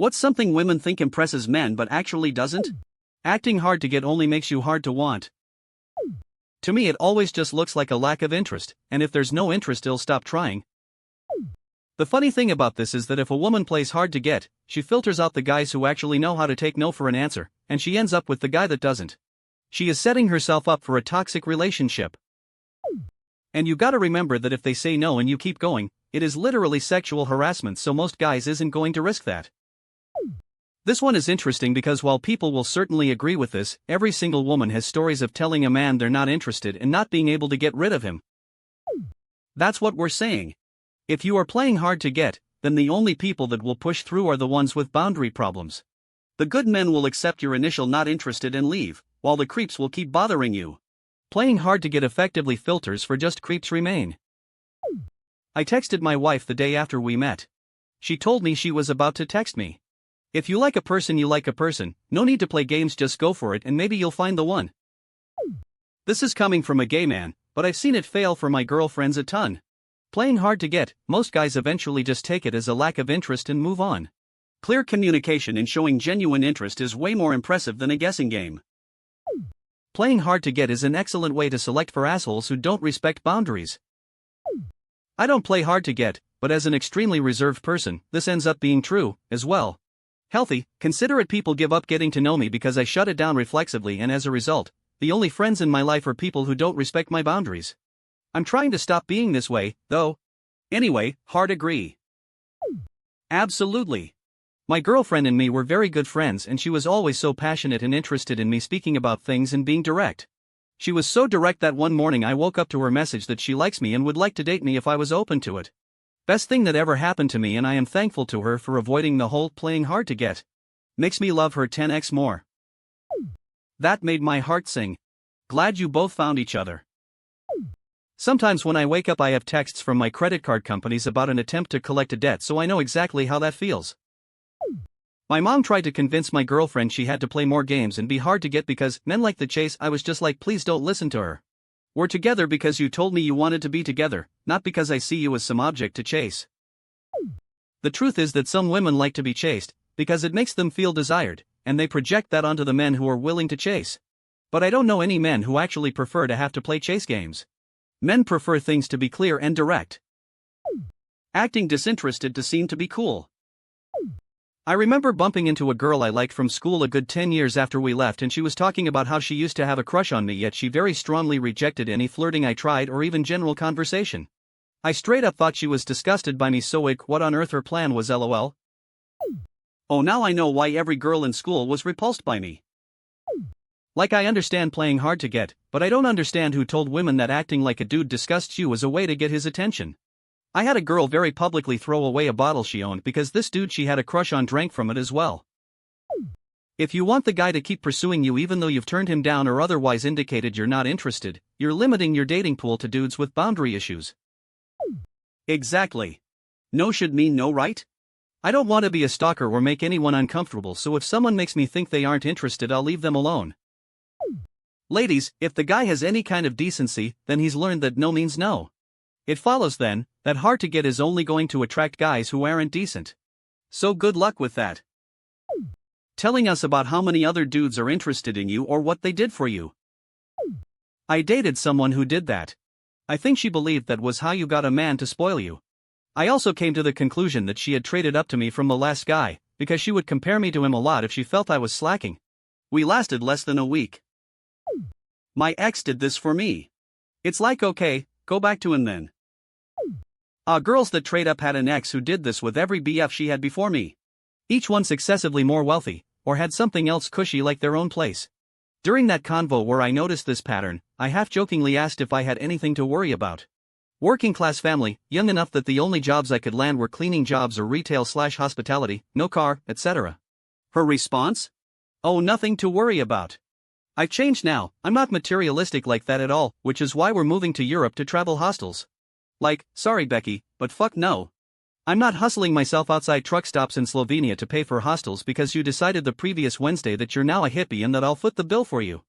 What's something women think impresses men but actually doesn't? Acting hard to get only makes you hard to want. To me, it always just looks like a lack of interest, and if there's no interest, they'll stop trying. The funny thing about this is that if a woman plays hard to get, she filters out the guys who actually know how to take no for an answer, and she ends up with the guy that doesn't. She is setting herself up for a toxic relationship. And you gotta remember that if they say no and you keep going, it is literally sexual harassment, so most guys isn't going to risk that. This one is interesting because while people will certainly agree with this, every single woman has stories of telling a man they're not interested and not being able to get rid of him. That's what we're saying. If you are playing hard to get, then the only people that will push through are the ones with boundary problems. The good men will accept your initial not interested and leave, while the creeps will keep bothering you. Playing hard to get effectively filters for just creeps remain. I texted my wife the day after we met. She told me she was about to text me. If you like a person, you like a person, no need to play games, just go for it and maybe you'll find the one. This is coming from a gay man, but I've seen it fail for my girlfriends a ton. Playing hard to get, most guys eventually just take it as a lack of interest and move on. Clear communication and showing genuine interest is way more impressive than a guessing game. Playing hard to get is an excellent way to select for assholes who don't respect boundaries. I don't play hard to get, but as an extremely reserved person, this ends up being true, as well. Healthy, considerate people give up getting to know me because I shut it down reflexively, and as a result, the only friends in my life are people who don't respect my boundaries. I'm trying to stop being this way, though. Anyway, hard agree. Absolutely. My girlfriend and me were very good friends, and she was always so passionate and interested in me speaking about things and being direct. She was so direct that one morning I woke up to her message that she likes me and would like to date me if I was open to it. Best thing that ever happened to me, and I am thankful to her for avoiding the whole playing hard to get. Makes me love her 10x more. That made my heart sing. Glad you both found each other. Sometimes when I wake up I have texts from my credit card companies about an attempt to collect a debt, so I know exactly how that feels. My mom tried to convince my girlfriend she had to play more games and be hard to get because men like the chase. I was just like, please don't listen to her. We're together because you told me you wanted to be together, not because I see you as some object to chase. The truth is that some women like to be chased, because it makes them feel desired, and they project that onto the men who are willing to chase. But I don't know any men who actually prefer to have to play chase games. Men prefer things to be clear and direct. Acting disinterested to seem to be cool. I remember bumping into a girl I liked from school a good 10 years after we left, and she was talking about how she used to have a crush on me, yet she very strongly rejected any flirting I tried or even general conversation. I straight up thought she was disgusted by me, so what on earth her plan was, lol. Oh, now I know why every girl in school was repulsed by me. Like, I understand playing hard to get, but I don't understand who told women that acting like a dude disgusts you as a way to get his attention. I had a girl very publicly throw away a bottle she owned because this dude she had a crush on drank from it as well. If you want the guy to keep pursuing you even though you've turned him down or otherwise indicated you're not interested, you're limiting your dating pool to dudes with boundary issues. Exactly. No should mean no, right? I don't want to be a stalker or make anyone uncomfortable, so if someone makes me think they aren't interested, I'll leave them alone. Ladies, if the guy has any kind of decency, then he's learned that no means no. It follows then, that hard to get is only going to attract guys who aren't decent. So good luck with that. Telling us about how many other dudes are interested in you or what they did for you. I dated someone who did that. I think she believed that was how you got a man to spoil you. I also came to the conclusion that she had traded up to me from the last guy, because she would compare me to him a lot if she felt I was slacking. We lasted less than a week. My ex did this for me. It's like, okay, go back to him then. Girls that trade up had an ex who did this with every BF she had before me. Each one successively more wealthy, or had something else cushy like their own place. During that convo where I noticed this pattern, I half-jokingly asked if I had anything to worry about. Working class family, young enough that the only jobs I could land were cleaning jobs or retail/hospitality, no car, etc. Her response? Oh, nothing to worry about. I've changed now, I'm not materialistic like that at all, which is why we're moving to Europe to travel hostels. Like, sorry Becky, but fuck no. I'm not hustling myself outside truck stops in Slovenia to pay for hostels because you decided the previous Wednesday that you're now a hippie and that I'll foot the bill for you.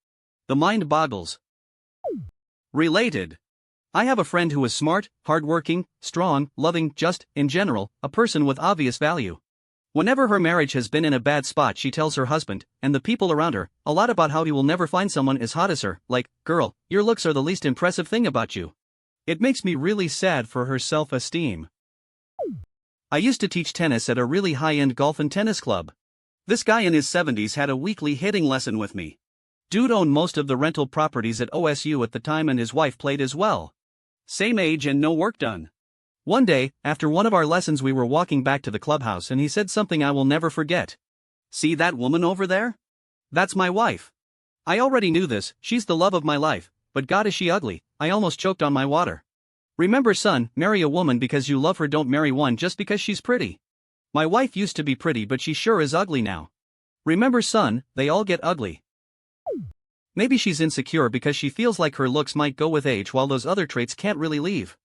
The mind boggles. Related. I have a friend who is smart, hardworking, strong, loving, just, in general, a person with obvious value. Whenever her marriage has been in a bad spot, she tells her husband, and the people around her, a lot about how he will never find someone as hot as her, like, girl, your looks are the least impressive thing about you. It makes me really sad for her self-esteem. I used to teach tennis at a really high-end golf and tennis club. This guy in his 70s had a weekly hitting lesson with me. Dude owned most of the rental properties at OSU at the time and his wife played as well. Same age and no work done. One day, after one of our lessons, we were walking back to the clubhouse and he said something I will never forget. See that woman over there? That's my wife. I already knew this, she's the love of my life, but God is she ugly, I almost choked on my water. Remember son, marry a woman because you love her, don't marry one just because she's pretty. My wife used to be pretty but she sure is ugly now. Remember son, they all get ugly. Maybe she's insecure because she feels like her looks might go with age while those other traits can't really leave.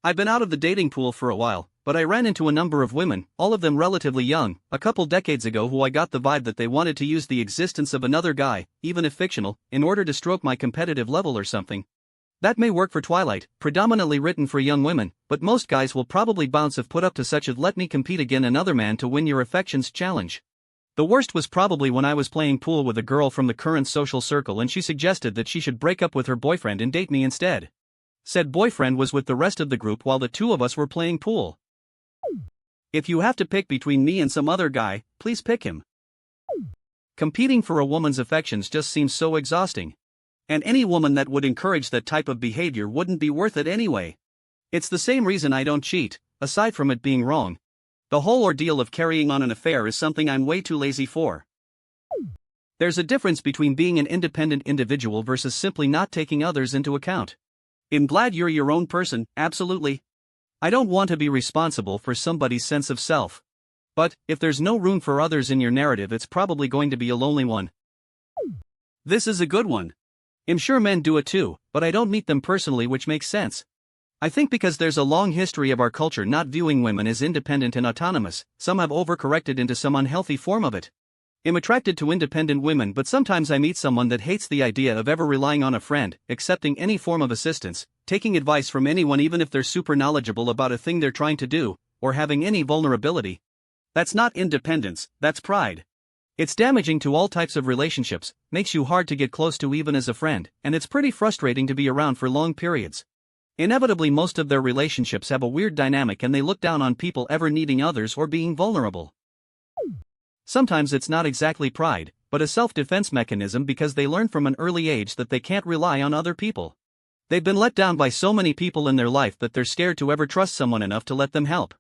I've been out of the dating pool for a while, but I ran into a number of women, all of them relatively young, a couple decades ago, who I got the vibe that they wanted to use the existence of another guy, even if fictional, in order to stroke my competitive level or something. That may work for Twilight, predominantly written for young women, but most guys will probably bounce if put up to such a "let me compete again another man to win your affections" challenge. The worst was probably when I was playing pool with a girl from the current social circle and she suggested that she should break up with her boyfriend and date me instead. Said boyfriend was with the rest of the group while the two of us were playing pool. If you have to pick between me and some other guy, please pick him. Competing for a woman's affections just seems so exhausting. And any woman that would encourage that type of behavior wouldn't be worth it anyway. It's the same reason I don't cheat, aside from it being wrong. The whole ordeal of carrying on an affair is something I'm way too lazy for. There's a difference between being an independent individual versus simply not taking others into account. I'm glad you're your own person, absolutely. I don't want to be responsible for somebody's sense of self. But, if there's no room for others in your narrative, it's probably going to be a lonely one. This is a good one. I'm sure men do it too, but I don't meet them personally, which makes sense. I think because there's a long history of our culture not viewing women as independent and autonomous, some have overcorrected into some unhealthy form of it. I'm attracted to independent women, but sometimes I meet someone that hates the idea of ever relying on a friend, accepting any form of assistance, taking advice from anyone even if they're super knowledgeable about a thing they're trying to do, or having any vulnerability. That's not independence, that's pride. It's damaging to all types of relationships, makes you hard to get close to even as a friend, and it's pretty frustrating to be around for long periods. Inevitably, most of their relationships have a weird dynamic and they look down on people ever needing others or being vulnerable. Sometimes it's not exactly pride, but a self-defense mechanism because they learn from an early age that they can't rely on other people. They've been let down by so many people in their life that they're scared to ever trust someone enough to let them help.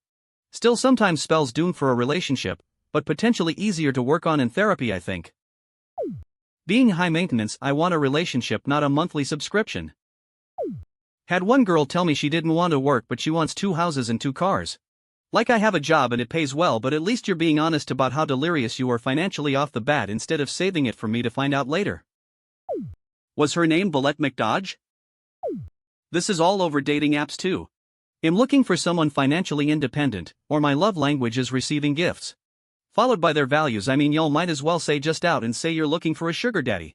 Still, sometimes spells doom for a relationship, but potentially easier to work on in therapy, I think. Being high maintenance, I want a relationship, not a monthly subscription. Had one girl tell me she didn't want to work but she wants 2 houses and 2 cars. Like, I have a job and it pays well, but at least you're being honest about how delirious you are financially off the bat instead of saving it for me to find out later. Was her name Bolette McDodge? This is all over dating apps too. I'm looking for someone financially independent, or my love language is receiving gifts. Followed by their values. I mean, y'all might as well say just out and say you're looking for a sugar daddy.